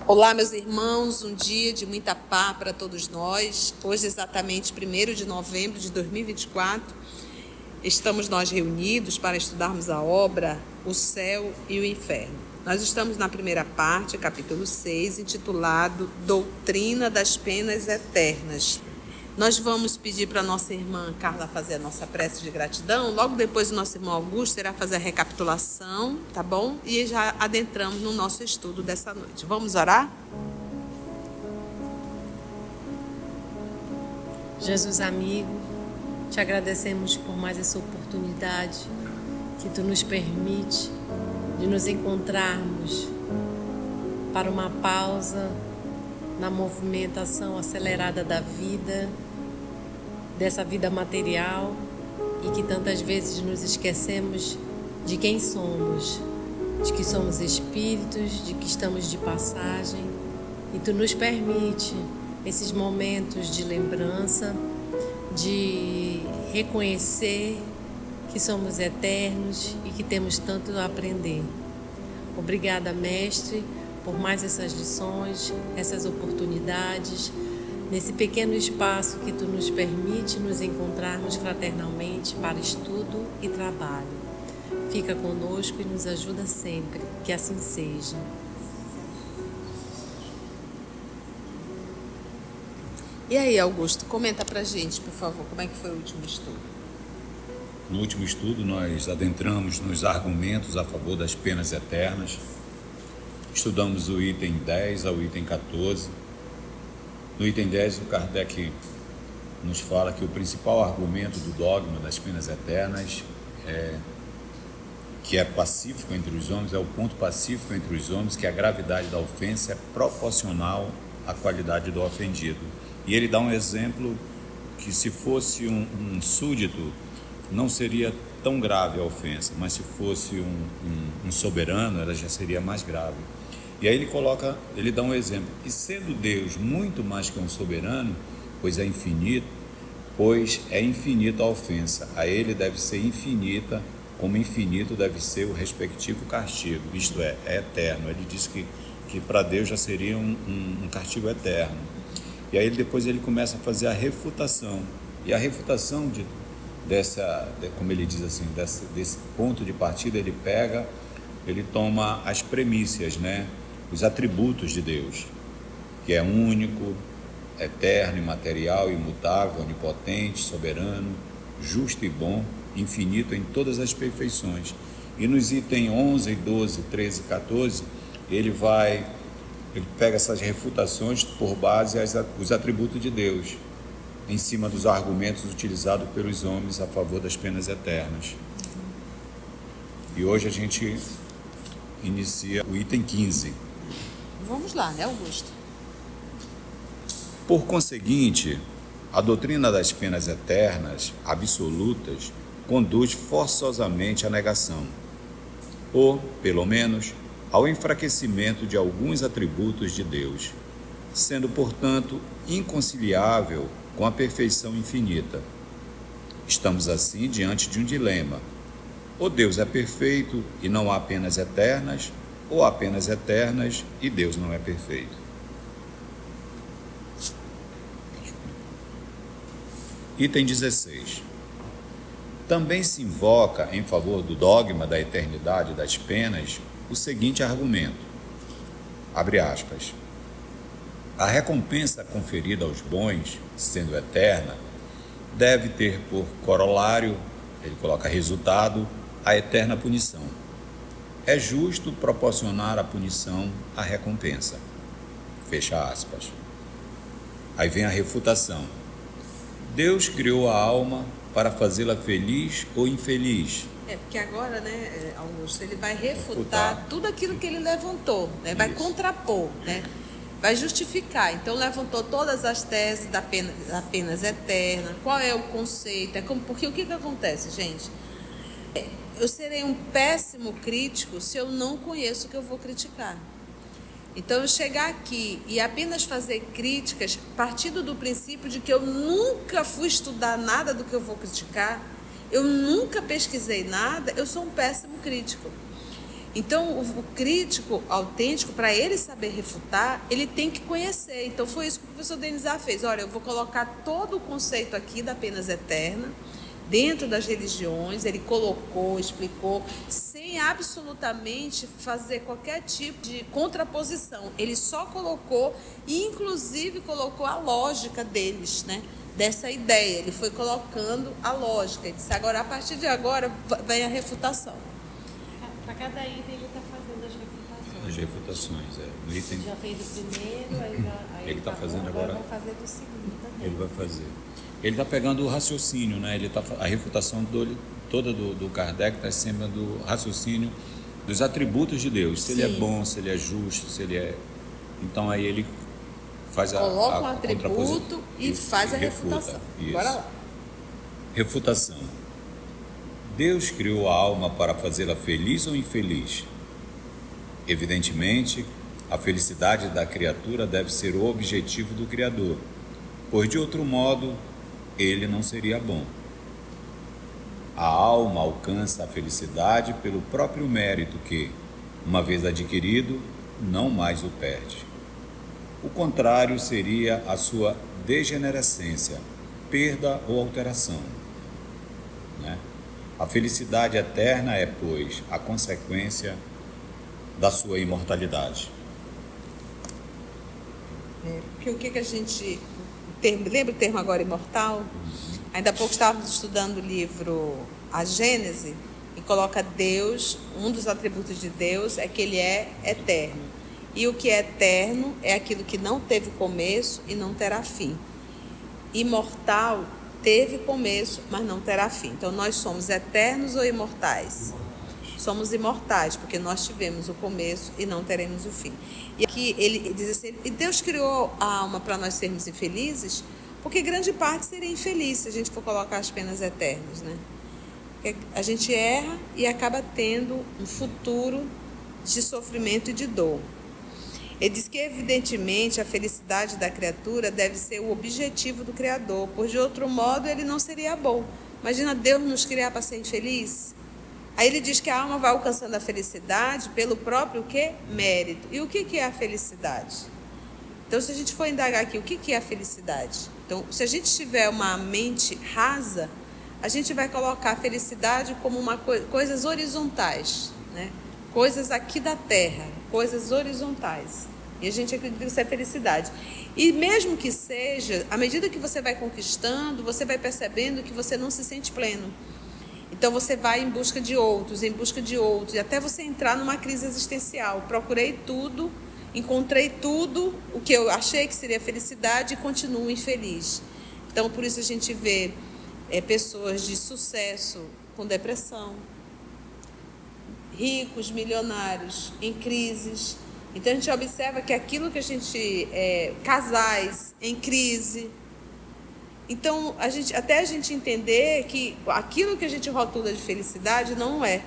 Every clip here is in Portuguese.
Olá, meus irmãos, um dia de muita paz para todos nós. Hoje, exatamente 1º de novembro de 2024, estamos nós reunidos para estudarmos a obra O Céu e o Inferno. Nós estamos na primeira parte, capítulo 6, intitulado Doutrina das Penas Eternas. Nós vamos pedir para a nossa irmã Carla fazer a nossa prece de gratidão. Logo depois o nosso irmão Augusto irá fazer a recapitulação, tá bom? E já adentramos no nosso estudo dessa noite. Vamos orar? Jesus amigo, te agradecemos por mais essa oportunidade que tu nos permite de nos encontrarmos para uma pausa na movimentação acelerada da vida, dessa vida material, e que tantas vezes nos esquecemos de quem somos, de que somos espíritos, de que estamos de passagem, e tu nos permite esses momentos de lembrança, de reconhecer que somos eternos e que temos tanto a aprender. Obrigada, Mestre, por mais essas lições, essas oportunidades, nesse pequeno espaço que tu nos permite nos encontrarmos fraternalmente para estudo e trabalho. Fica conosco e nos ajuda sempre, que assim seja. E aí, Augusto, comenta pra gente, por favor, como é que foi o último estudo? No último estudo, nós adentramos nos argumentos a favor das penas eternas. Estudamos o item 10 ao item 14. No item 10, o Kardec nos fala que o principal argumento do dogma das penas eternas que é pacífico entre os homens, é o ponto pacífico entre os homens, que a gravidade da ofensa é proporcional à qualidade do ofendido. E ele dá um exemplo que, se fosse um súdito, não seria tão grave a ofensa, mas se fosse um soberano, ela já seria mais grave. E aí ele dá um exemplo: e sendo Deus muito mais que um soberano, pois é infinita a ofensa, a ele deve ser infinita, como infinito deve ser o respectivo castigo, isto é eterno. Ele diz que para Deus já seria um castigo eterno. E aí depois ele começa a fazer a refutação, e a refutação como ele diz assim, desse ponto de partida, ele toma as premissas, né? Os atributos de Deus, que é único, eterno, imaterial, imutável, onipotente, soberano, justo e bom, infinito em todas as perfeições. E nos itens 11, 12, 13 e 14, ele pega essas refutações por base os atributos de Deus, em cima dos argumentos utilizados pelos homens a favor das penas eternas. E hoje a gente inicia o item 15. Vamos lá, né, Augusto? Por conseguinte, a doutrina das penas eternas, absolutas, conduz forçosamente à negação, ou, pelo menos, ao enfraquecimento de alguns atributos de Deus, sendo, portanto, inconciliável com a perfeição infinita. Estamos, assim, diante de um dilema: ou Deus é perfeito e não há penas eternas, ou há penas eternas e Deus não é perfeito. Item 16. Também se invoca em favor do dogma da eternidade das penas o seguinte argumento, abre aspas: a recompensa conferida aos bons, sendo eterna, deve ter por corolário, ele coloca resultado, a eterna punição. É justo proporcionar a punição à recompensa. Fecha aspas. Aí vem a refutação. Deus criou a alma para fazê-la feliz ou infeliz. Porque agora, né, Augusto, ele vai refutar tudo aquilo que ele levantou, né? Vai contrapor, né? Vai justificar. Então, levantou todas as teses da penas eterna. Qual é o conceito? Porque o que acontece, gente? Eu serei um péssimo crítico se eu não conheço o que eu vou criticar. Então, eu chegar aqui e apenas fazer críticas partindo do princípio de que eu nunca fui estudar nada do que eu vou criticar, eu nunca pesquisei nada, eu sou um péssimo crítico. Então, o crítico autêntico, para ele saber refutar, ele tem que conhecer. Então, foi isso que o professor Denizar fez. Olha, eu vou colocar todo o conceito aqui da penas eterna dentro das religiões. Ele colocou, explicou, sem absolutamente fazer qualquer tipo de contraposição. Ele só colocou, e inclusive colocou a lógica deles, né? Dessa ideia. Ele foi colocando a lógica. Ele disse, agora, a partir de agora, vem a refutação. Para cada item ele está fazendo as refutações. As refutações, No item, Já fez o primeiro, aí ele está fazendo agora. Vai fazer do segundo também. Ele vai fazer. Ele está pegando o raciocínio, né? A refutação toda do Kardec está sendo do raciocínio dos atributos de Deus. Se ele é bom, se ele é justo, se ele é... Então aí ele faz coloca um atributo e faz a refuta. refutação. Isso. Bora lá. Refutação. Deus criou a alma para fazê-la feliz ou infeliz? Evidentemente, a felicidade da criatura deve ser o objetivo do Criador, pois de outro modo ele não seria bom. A alma alcança a felicidade pelo próprio mérito que, uma vez adquirido, não mais o perde. O contrário seria a sua degenerescência, perda ou alteração, né? A felicidade eterna é, pois, a consequência da sua imortalidade. Porque o que a gente... lembra o termo agora imortal? Ainda há pouco estávamos estudando o livro A Gênese, e coloca Deus, um dos atributos de Deus é que ele é eterno. E o que é eterno é aquilo que não teve começo e não terá fim. Imortal teve começo, mas não terá fim. Então, nós somos eternos ou imortais? Somos imortais, porque nós tivemos o começo e não teremos o fim. E aqui ele diz assim, e Deus criou a alma para nós sermos infelizes, porque grande parte seria infeliz se a gente for colocar as penas eternas, né? Porque a gente erra e acaba tendo um futuro de sofrimento e de dor. Ele diz que, evidentemente, a felicidade da criatura deve ser o objetivo do Criador, pois, de outro modo, ele não seria bom. Imagina Deus nos criar para ser infeliz? Aí ele diz que a alma vai alcançando a felicidade pelo próprio quê? Mérito. E o que é a felicidade? Então, se a gente for indagar aqui, o que é a felicidade? Então, se a gente tiver uma mente rasa, a gente vai colocar a felicidade como coisas horizontais, né? Coisas aqui da terra, coisas horizontais. E a gente acredita que isso é felicidade. E mesmo que seja, à medida que você vai conquistando, você vai percebendo que você não se sente pleno. Então você vai em busca de outros, e até você entrar numa crise existencial. Procurei tudo, encontrei tudo, o que eu achei que seria felicidade, e continuo infeliz. Então, por isso a gente vê pessoas de sucesso com depressão, ricos, milionários, em crises. Então a gente observa que aquilo que a gente... casais em crise. Então, até a gente entender que aquilo que a gente rotula de felicidade não é.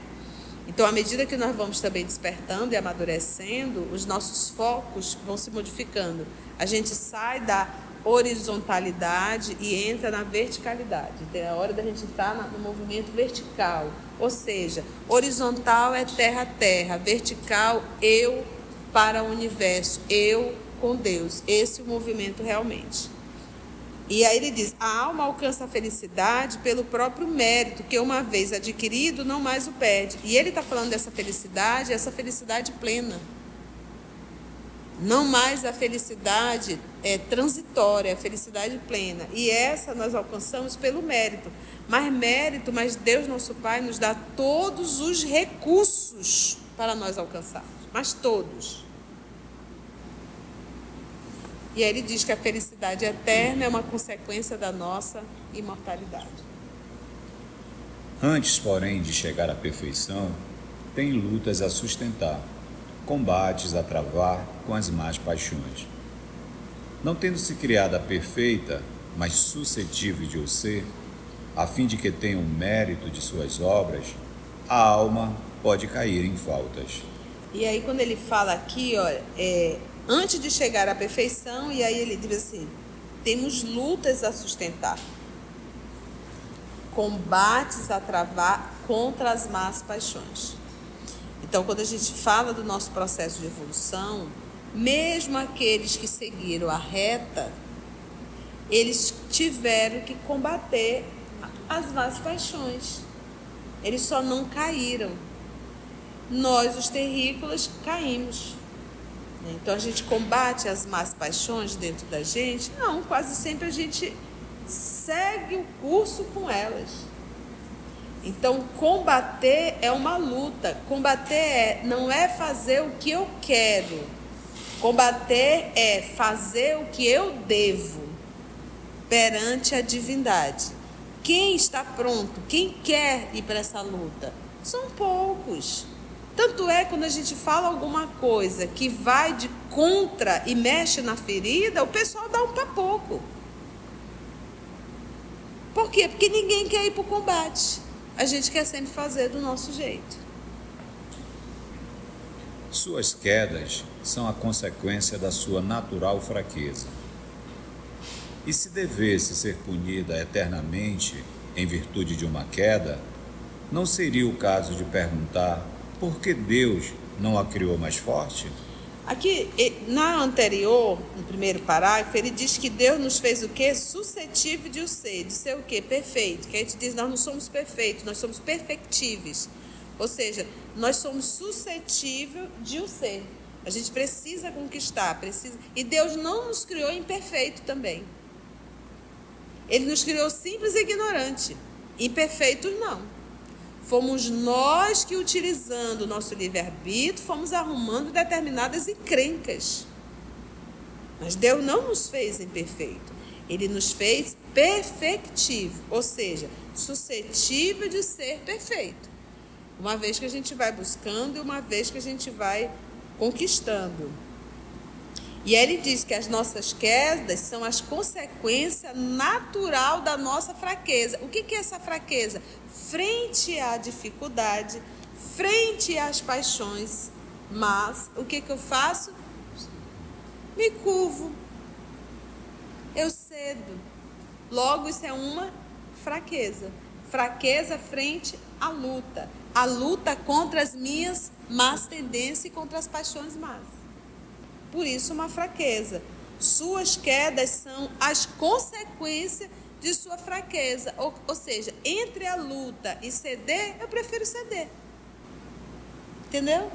Então, à medida que nós vamos também despertando e amadurecendo, os nossos focos vão se modificando. A gente sai da horizontalidade e entra na verticalidade. Então, é a hora da gente entrar no movimento vertical. Ou seja, horizontal é terra a terra, vertical eu para o universo, eu com Deus. Esse é o movimento realmente. E aí ele diz, a alma alcança a felicidade pelo próprio mérito, que uma vez adquirido, não mais o perde. E ele está falando dessa felicidade plena. Não mais a felicidade transitória, a felicidade plena. E essa nós alcançamos pelo mérito. Mas Deus, nosso Pai, nos dá todos os recursos para nós alcançarmos. Mas todos. E aí ele diz que a felicidade eterna é uma consequência da nossa imortalidade. Antes, porém, de chegar à perfeição, tem lutas a sustentar, combates a travar com as más paixões. Não tendo-se criada perfeita, mas suscetível de o ser, a fim de que tenha o mérito de suas obras, a alma pode cair em faltas. E aí quando ele fala aqui, olha, antes de chegar à perfeição, e aí ele diz assim, temos lutas a sustentar, combates a travar contra as más paixões. Então, quando a gente fala do nosso processo de evolução, mesmo aqueles que seguiram a reta, eles tiveram que combater as más paixões. Eles só não caíram. Nós, os terrícolas, caímos. Então, a gente combate as más paixões dentro da gente? Não, quase sempre a gente segue o curso com elas. Então, combater é uma luta. Combater não é fazer o que eu quero. Combater é fazer o que eu devo perante a divindade. Quem está pronto? Quem quer ir para essa luta? São poucos. Tanto é quando a gente fala alguma coisa que vai de contra e mexe na ferida, o pessoal dá um papoco. Por quê? Porque ninguém quer ir para o combate. A gente quer sempre fazer do nosso jeito. Suas quedas são a consequência da sua natural fraqueza. E se devesse ser punida eternamente em virtude de uma queda, não seria o caso de perguntar por que Deus não a criou mais forte? Aqui, na anterior, no primeiro parágrafo, ele diz que Deus nos fez o quê? Suscetível de o ser. De ser o quê? Perfeito. Que a gente diz, nós não somos perfeitos, nós somos perfectíveis. Ou seja, nós somos suscetíveis de o ser. A gente precisa conquistar, precisa. E Deus não nos criou imperfeito também. Ele nos criou simples e ignorante. Imperfeitos não. Fomos nós que, utilizando o nosso livre-arbítrio, fomos arrumando determinadas encrencas. Mas Deus não nos fez imperfeito. Ele nos fez perfectivo, ou seja, suscetível de ser perfeito. Uma vez que a gente vai buscando e uma vez que a gente vai conquistando. E ele diz que as nossas quedas são as consequências natural da nossa fraqueza. O que é essa fraqueza? Frente à dificuldade, frente às paixões. Mas o que eu faço? Me curvo. Eu cedo. Logo, isso é uma fraqueza. Fraqueza frente à luta. A luta contra as minhas más tendências e contra as paixões más. Por isso, uma fraqueza. Suas quedas são as consequências de sua fraqueza. Ou seja, entre a luta e ceder, eu prefiro ceder. Entendeu?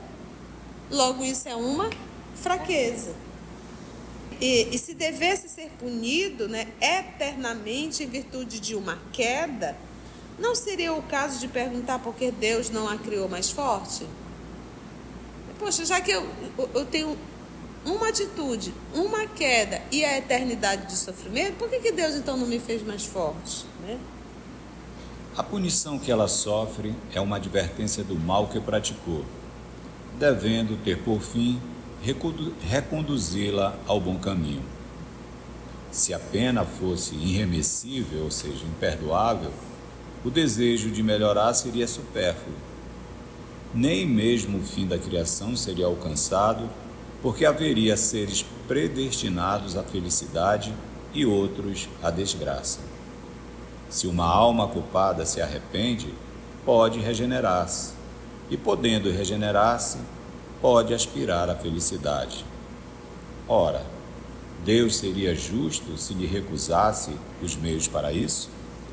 Logo, isso é uma fraqueza. E se devesse ser punido, né, eternamente em virtude de uma queda, não seria o caso de perguntar por que Deus não a criou mais forte? Poxa, já que eu tenho uma atitude, uma queda e a eternidade de sofrimento, por que Deus então não me fez mais forte? Né? A punição que ela sofre é uma advertência do mal que praticou, devendo ter por fim reconduzi-la ao bom caminho. Se a pena fosse irremessível, ou seja, imperdoável, o desejo de melhorar seria supérfluo. Nem mesmo o fim da criação seria alcançado, porque haveria seres predestinados à felicidade e outros à desgraça. Se uma alma culpada se arrepende, pode regenerar-se, e podendo regenerar-se, pode aspirar à felicidade. Ora, Deus seria justo se lhe recusasse os meios para isso?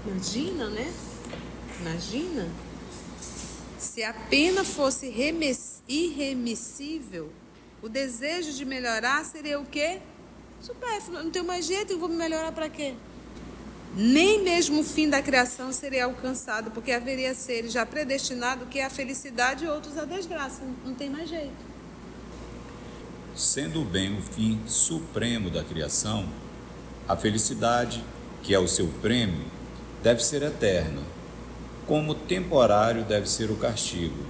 Imagina, né? Imagina. Se a pena fosse irremissível, o desejo de melhorar seria o quê? Supérfluo. Não tenho mais jeito, eu vou me melhorar para quê? Nem mesmo o fim da criação seria alcançado, porque haveria seres já predestinados que é a felicidade e outros a desgraça. Não tem mais jeito. Sendo o bem o fim supremo da criação, a felicidade, que é o seu prêmio, deve ser eterna, como temporário deve ser o castigo,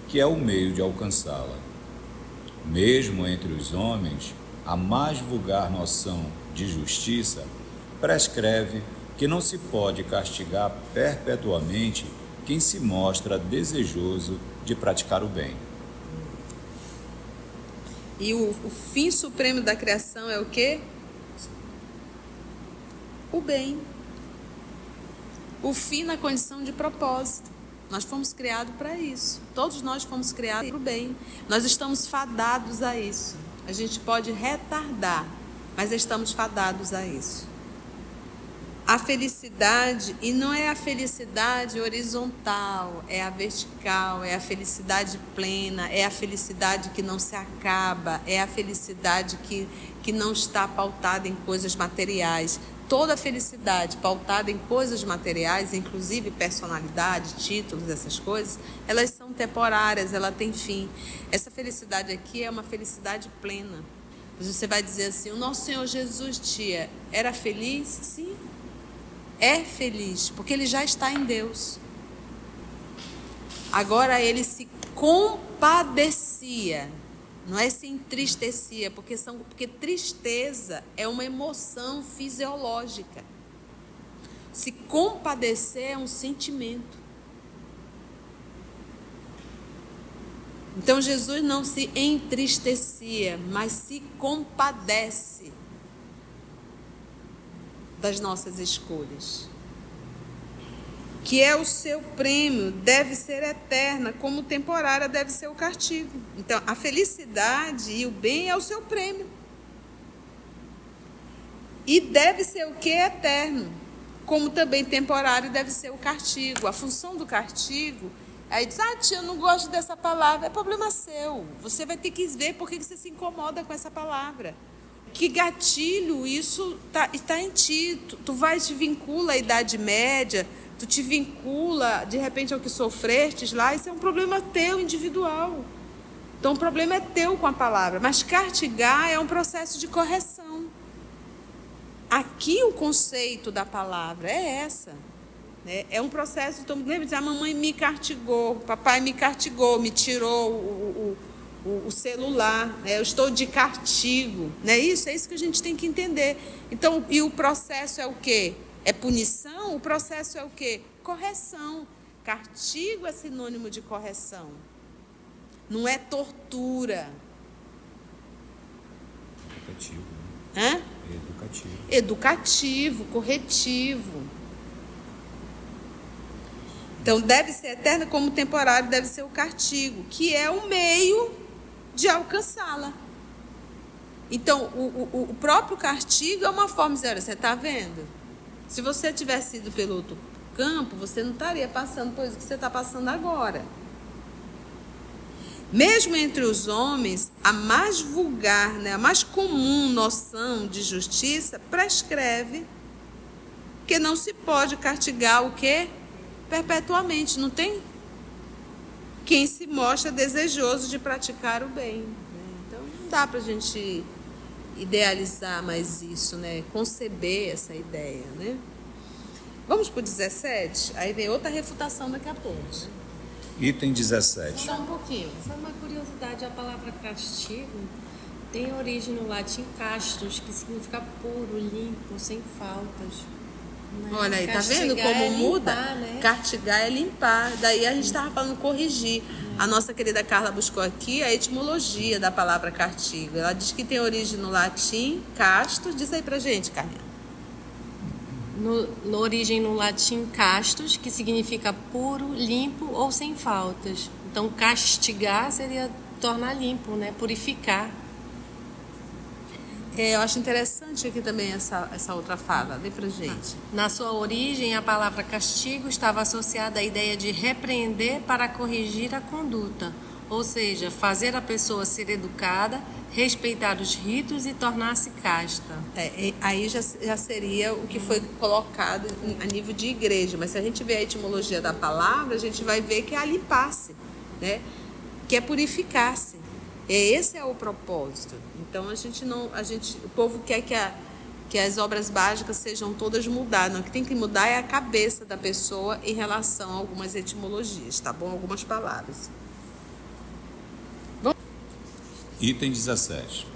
que é o meio de alcançá-la. Mesmo entre os homens, a mais vulgar noção de justiça prescreve que não se pode castigar perpetuamente quem se mostra desejoso de praticar o bem. E o fim supremo da criação é o quê? O bem. O fim na condição de propósito. Nós fomos criados para isso. Todos nós fomos criados para o bem. Nós estamos fadados a isso. A gente pode retardar, mas estamos fadados a isso. A felicidade, e não é a felicidade horizontal, é a vertical, é a felicidade plena, é a felicidade que não se acaba, é a felicidade que não está pautada em coisas materiais. Toda felicidade pautada em coisas materiais, inclusive personalidade, títulos, essas coisas, elas são temporárias, ela tem fim. Essa felicidade aqui é uma felicidade plena. Você vai dizer assim, o nosso Senhor Jesus, tia, era feliz? Sim, é feliz, porque ele já está em Deus. Agora ele se compadecia, não é se entristecia, porque tristeza é uma emoção fisiológica. Se compadecer é um sentimento. Então Jesus não se entristecia, mas se compadece das nossas escolhas. Que é o seu prêmio, deve ser eterna, como temporária deve ser o castigo. Então, a felicidade e o bem é o seu prêmio. E deve ser o que? Eterno. Como também temporário deve ser o castigo. A função do castigo, aí diz, tia, eu não gosto dessa palavra. É problema seu. Você vai ter que ver por que você se incomoda com essa palavra. Que gatilho isso está em ti. Tu vai te vincula à Idade Média, tu te vincula, de repente, ao que sofrestes lá, isso é um problema teu, individual. Então, o problema é teu com a palavra. Mas castigar é um processo de correção. Aqui o conceito da palavra é essa. Né? É um processo, então, lembra de dizer, a mamãe me castigou, papai me castigou, me tirou o celular, né? Eu estou de castigo. Não é isso? É isso que a gente tem que entender. Então, e o processo é o quê? É punição? O processo é o quê? Correção. Castigo é sinônimo de correção. Não é tortura. Educativo. Hã? Educativo. Educativo, corretivo. Então, deve ser eterna, como temporário deve ser o castigo, que é o meio de alcançá-la. Então, o próprio castigo é uma forma de dizer, olha, você está vendo? Se você tivesse ido pelo outro campo, você não estaria passando por isso que você está passando agora. Mesmo entre os homens, a mais vulgar, né, a mais comum noção de justiça prescreve que não se pode castigar o quê? Perpetuamente, não tem? Quem se mostra desejoso de praticar o bem. Então, não dá para a gente idealizar mais isso, né? Conceber essa ideia, né? Vamos para o 17? Aí vem outra refutação daqui a pouco. Item 17. Só um pouquinho. Só uma curiosidade, a palavra castigo tem origem no latim castus, que significa puro, limpo, sem faltas. Né? Olha aí, tá Castigar vendo como é muda? limpar, né? Castigar é limpar. Daí a gente estava falando corrigir. A nossa querida Carla buscou aqui a etimologia da palavra castigo. Ela diz que tem origem no latim, castus. Diz aí pra gente, Carlinha. No origem no latim castus, que significa puro, limpo ou sem faltas. Então, castigar seria tornar limpo, né? Purificar. Eu acho interessante aqui também essa outra fala. Lê pra gente. Na sua origem, a palavra castigo estava associada à ideia de repreender para corrigir a conduta, ou seja, fazer a pessoa ser educada, respeitar os ritos e tornar-se casta. Aí já seria o que foi colocado a nível de igreja, mas se a gente ver a etimologia da palavra, a gente vai ver que é limpar-se, né? Que é purificar-se. Esse é o propósito. Então o povo quer que as obras básicas sejam todas mudadas. O que tem que mudar é a cabeça da pessoa em relação a algumas etimologias, tá bom? Algumas palavras. Item 17.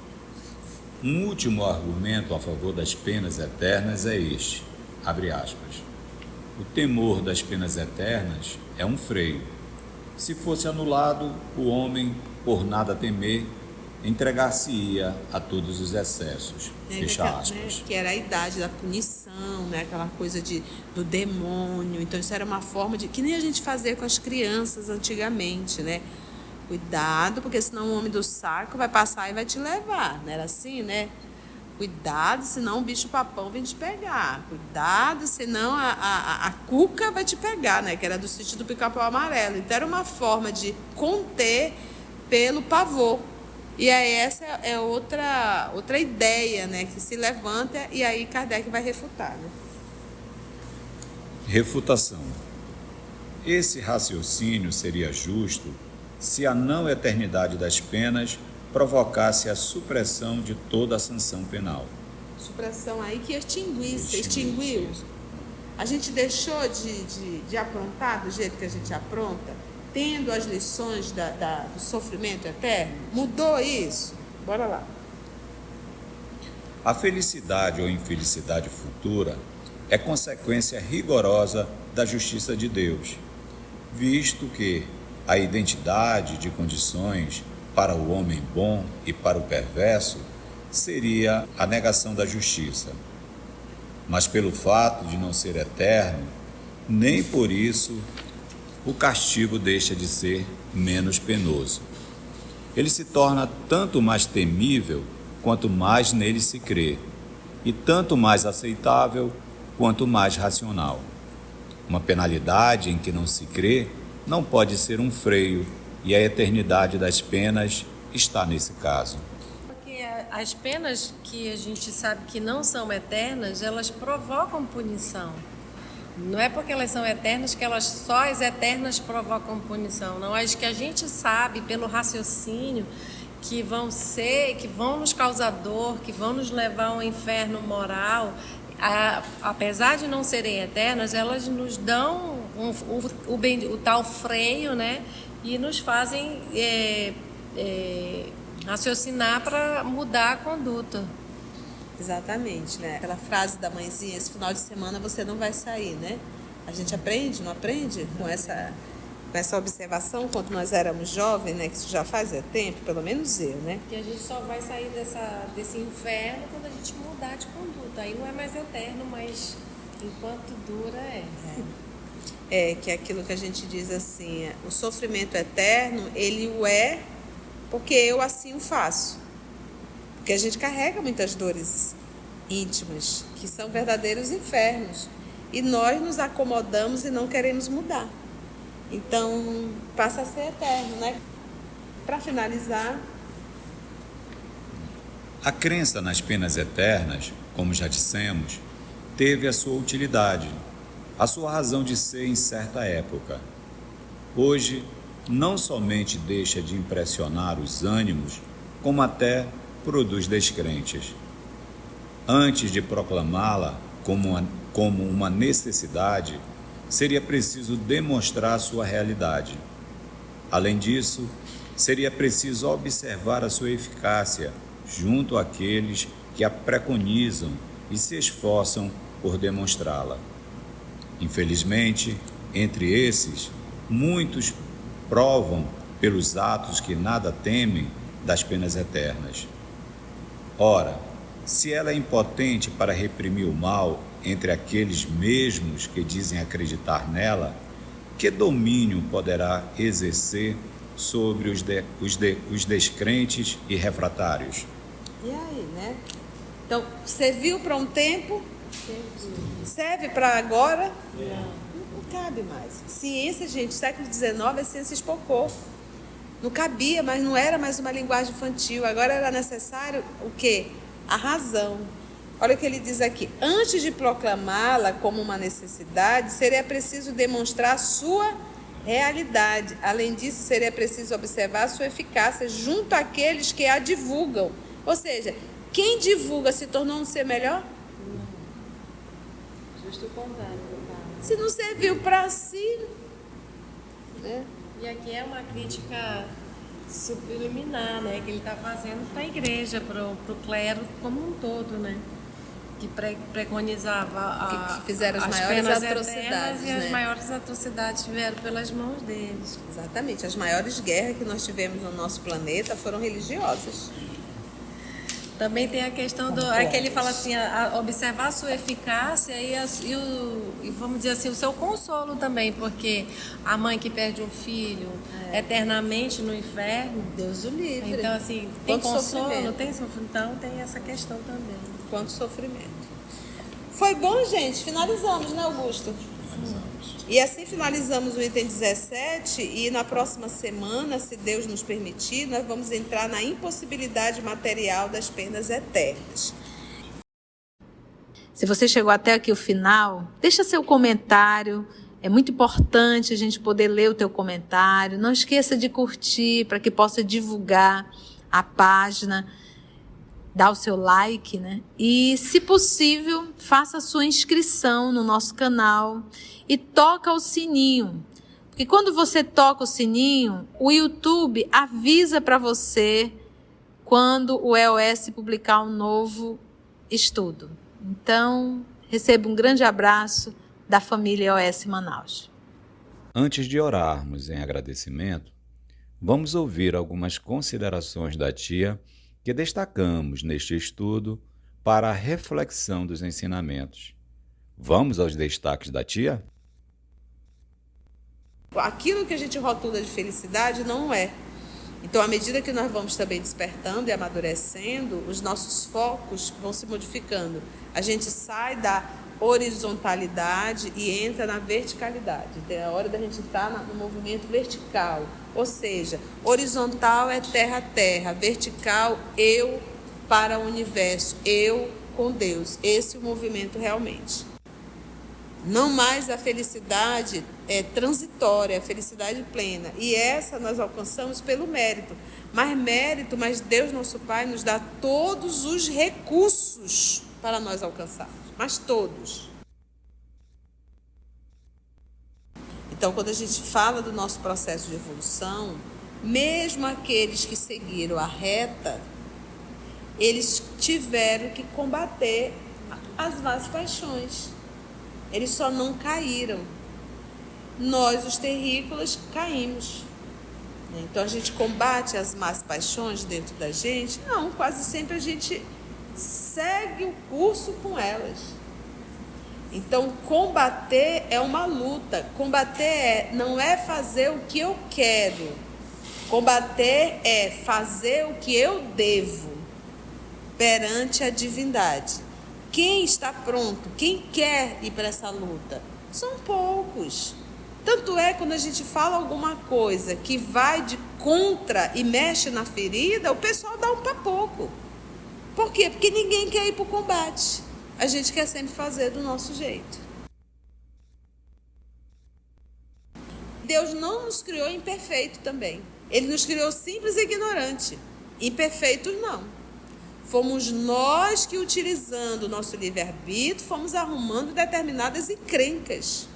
Um último argumento a favor das penas eternas é este, abre aspas. O temor das penas eternas é um freio. Se fosse anulado, o homem, por nada temer, entregar-se-ia a todos os excessos. Fecha aspas. Né, que era a idade da punição, né, aquela coisa do demônio. Então isso era uma forma de que nem a gente fazia com as crianças antigamente, né? Cuidado, porque senão o homem do saco vai passar e vai te levar. Não era assim, né? Cuidado, senão o bicho papão vem te pegar. Cuidado, senão a cuca vai te pegar, né? Que era do sítio do Pica-Pau Amarelo. Então era uma forma de conter pelo pavor. E aí essa é outra ideia, né? Que se levanta e aí Kardec vai refutar, né? Refutação. Esse raciocínio seria justo se a não eternidade das penas provocasse a supressão de toda a sanção penal. Supressão aí que extinguiu. A gente deixou de aprontar do jeito que a gente apronta, tendo as lições do sofrimento eterno. Mudou isso? Bora lá. A felicidade ou infelicidade futura é consequência rigorosa da justiça de Deus, visto que a identidade de condições para o homem bom e para o perverso seria a negação da justiça. Mas pelo fato de não ser eterno, nem por isso o castigo deixa de ser menos penoso. Ele se torna tanto mais temível quanto mais nele se crê, e tanto mais aceitável quanto mais racional. Uma penalidade em que não se crê não pode ser um freio, e a eternidade das penas está nesse caso. Porque as penas que a gente sabe que não são eternas, elas provocam punição. Não é porque elas são eternas que só as eternas provocam punição. Não, as que a gente sabe pelo raciocínio que vão nos causar dor, que vão nos levar ao inferno moral, apesar de não serem eternas, elas nos dão o tal freio, né? E nos fazem raciocinar para mudar a conduta. Exatamente, né? Aquela frase da mãezinha, esse final de semana você não vai sair, né? A gente aprende, não aprende? Com essa observação, quando nós éramos jovens, né? Que isso já fazia tempo, pelo menos eu, né? Que a gente só vai sair desse inferno quando a gente mudar de conduta. Aí não é mais eterno, mas enquanto dura que é aquilo que a gente diz assim, o sofrimento eterno, ele o é porque eu assim o faço. Porque a gente carrega muitas dores íntimas, que são verdadeiros infernos. E nós nos acomodamos e não queremos mudar. Então, passa a ser eterno, né? Para finalizar... A crença nas penas eternas, como já dissemos, teve a sua utilidade, a sua razão de ser em certa época. Hoje, não somente deixa de impressionar os ânimos, como até produz descrentes. Antes de proclamá-la como uma necessidade, seria preciso demonstrar sua realidade. Além disso, seria preciso observar a sua eficácia junto àqueles que a preconizam e se esforçam por demonstrá-la. Infelizmente, entre esses, muitos provam, pelos atos que nada temem, das penas eternas. Ora, se ela é impotente para reprimir o mal entre aqueles mesmos que dizem acreditar nela, que domínio poderá exercer sobre os descrentes e refratários? E aí, né? Então, serviu para um tempo? Serve para agora? Não cabe mais. Ciência, gente, século XIX, a ciência espocou. Não cabia, mas não era mais uma linguagem infantil. Agora era necessário o quê? A razão. Olha o que ele diz aqui. Antes de proclamá-la como uma necessidade, seria preciso demonstrar a sua realidade. Além disso, seria preciso observar a sua eficácia junto àqueles que a divulgam. Ou seja, quem divulga se tornou um ser melhor? Justo o contrário. Se não serviu para si, né? E aqui é uma crítica subliminar, né? Que ele está fazendo para a igreja, para o clero como um todo, né? que preconizava Que fizeram as maiores penas atrocidades, eternas, e né? as maiores atrocidades vieram pelas mãos deles. Exatamente. As maiores guerras que nós tivemos no nosso planeta foram religiosas. Também tem a questão é que ele fala assim, observar a sua eficácia e vamos dizer assim, o seu consolo também, porque a mãe que perde um filho eternamente no inferno, Deus o livre. então assim, tem Quanto consolo, sofrimento. tem sofrimento, então tem essa questão também. Quanto sofrimento. Foi bom, gente? Finalizamos, né, Augusto? E assim finalizamos o item 17 e na próxima semana, se Deus nos permitir, nós vamos entrar na impossibilidade material das penas eternas. Se você chegou até aqui o final, deixa seu comentário. É muito importante a gente poder ler o teu comentário. Não esqueça de curtir para que possa divulgar a página. Dá o seu like, né? E, se possível, faça a sua inscrição no nosso canal e toca o sininho. Porque quando você toca o sininho, o YouTube avisa para você quando o EOS publicar um novo estudo. Então, receba um grande abraço da família EOS Manaus. Antes de orarmos em agradecimento, vamos ouvir algumas considerações da tia que destacamos neste estudo para a reflexão dos ensinamentos. Vamos aos destaques da tia? Aquilo que a gente rotula de felicidade não é. Então, à medida que nós vamos também despertando e amadurecendo, os nossos focos vão se modificando. A gente sai da horizontalidade e entra na verticalidade. Então, é a hora da gente estar no movimento vertical. Ou seja, horizontal é terra a terra, vertical eu para o universo, eu com Deus. Esse é o movimento realmente. Não mais a felicidade transitória, a felicidade plena. E essa nós alcançamos pelo mérito. Mas Deus, nosso Pai, nos dá todos os recursos para nós alcançarmos. Mas todos. Então, quando a gente fala do nosso processo de evolução, mesmo aqueles que seguiram a reta, eles tiveram que combater as más paixões. Eles só não caíram. Nós, os terrícolas, caímos. Então, a gente combate as más paixões dentro da gente? Não, quase sempre a gente segue o curso com elas. Então, combater é uma luta. Combater não é fazer o que eu quero. Combater é fazer o que eu devo perante a divindade. Quem está pronto? Quem quer ir para essa luta? São poucos. Tanto é quando a gente fala alguma coisa que vai de contra e mexe na ferida, o pessoal dá um papoco. Por quê? Porque ninguém quer ir para o combate. A gente quer sempre fazer do nosso jeito. Deus não nos criou imperfeito também. Ele nos criou simples e ignorante. Imperfeitos não. Fomos nós que, utilizando o nosso livre-arbítrio, fomos arrumando determinadas encrencas.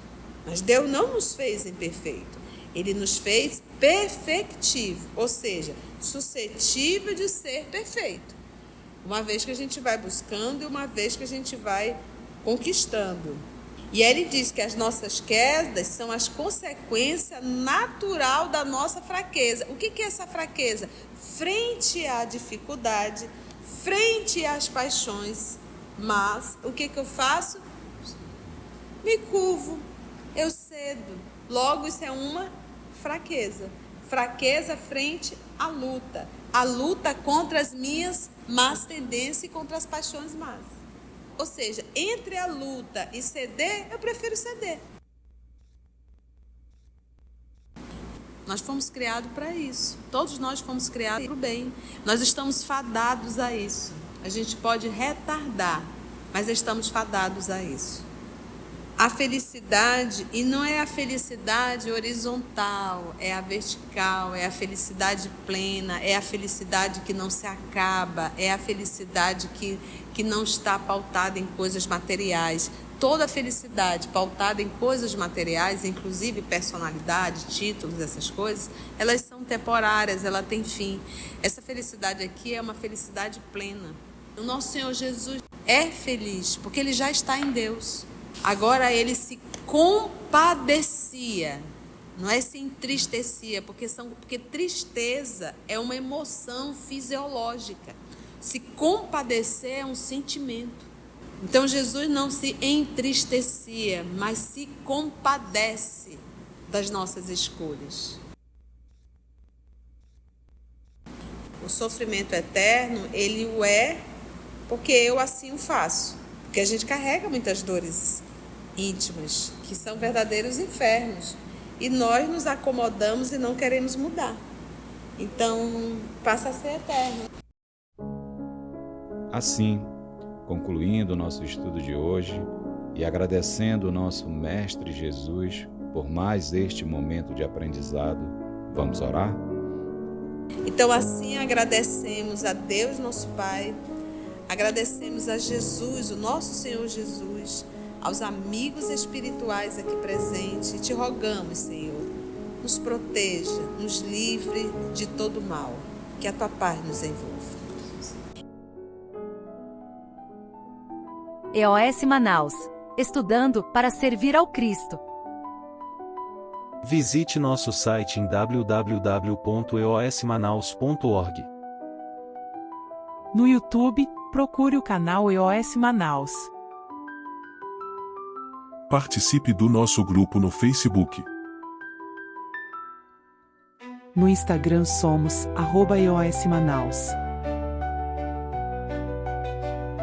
Mas Deus não nos fez imperfeito. Ele nos fez perfectivo, ou seja, suscetível de ser perfeito. Uma vez que a gente vai buscando e uma vez que a gente vai conquistando. E aí ele diz que as nossas quedas são as consequências natural da nossa fraqueza. O que é essa fraqueza? Frente à dificuldade, frente às paixões. Mas o que eu faço? Me curvo, eu cedo. Logo, isso é uma fraqueza. Fraqueza frente à luta. A luta contra as minhas más tendências e contra as paixões más. Ou seja, entre a luta e ceder, eu prefiro ceder. Nós fomos criados para isso. Todos nós fomos criados para o bem. Nós estamos fadados a isso. A gente pode retardar, mas estamos fadados a isso. A felicidade, e não é a felicidade horizontal, é a vertical, é a felicidade plena, é a felicidade que não se acaba, é a felicidade que não está pautada em coisas materiais. Toda felicidade pautada em coisas materiais, inclusive personalidade, títulos, essas coisas, elas são temporárias, ela tem fim. Essa felicidade aqui é uma felicidade plena. O nosso Senhor Jesus é feliz, porque ele já está em Deus. Agora ele se compadecia, não é se entristecia, porque tristeza é uma emoção fisiológica. Se compadecer é um sentimento. Então Jesus não se entristecia, mas se compadece das nossas escolhas. O sofrimento eterno, ele o é porque eu assim o faço. Porque a gente carrega muitas dores íntimas, que são verdadeiros infernos. E nós nos acomodamos e não queremos mudar. Então, passa a ser eterno. Assim, concluindo o nosso estudo de hoje e agradecendo o nosso Mestre Jesus por mais este momento de aprendizado, vamos orar? Então, assim, agradecemos a Deus, nosso Pai, agradecemos a Jesus, o nosso Senhor Jesus, aos amigos espirituais aqui presentes, e te rogamos, Senhor, nos proteja, nos livre de todo mal, que a tua paz nos envolva. EOS Manaus, estudando para servir ao Cristo. Visite nosso site em www.eosmanaus.org. No YouTube, procure o canal EOS Manaus. Participe do nosso grupo no Facebook. No Instagram somos @EOS Manaus.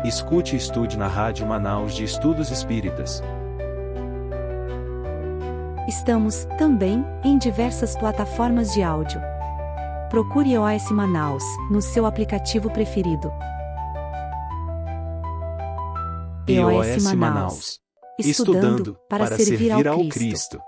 Escute e estude na Rádio Manaus de Estudos Espíritas. Estamos, também, em diversas plataformas de áudio. Procure EOS Manaus, no seu aplicativo preferido. EOS Manaus. Estudando para servir ao Cristo.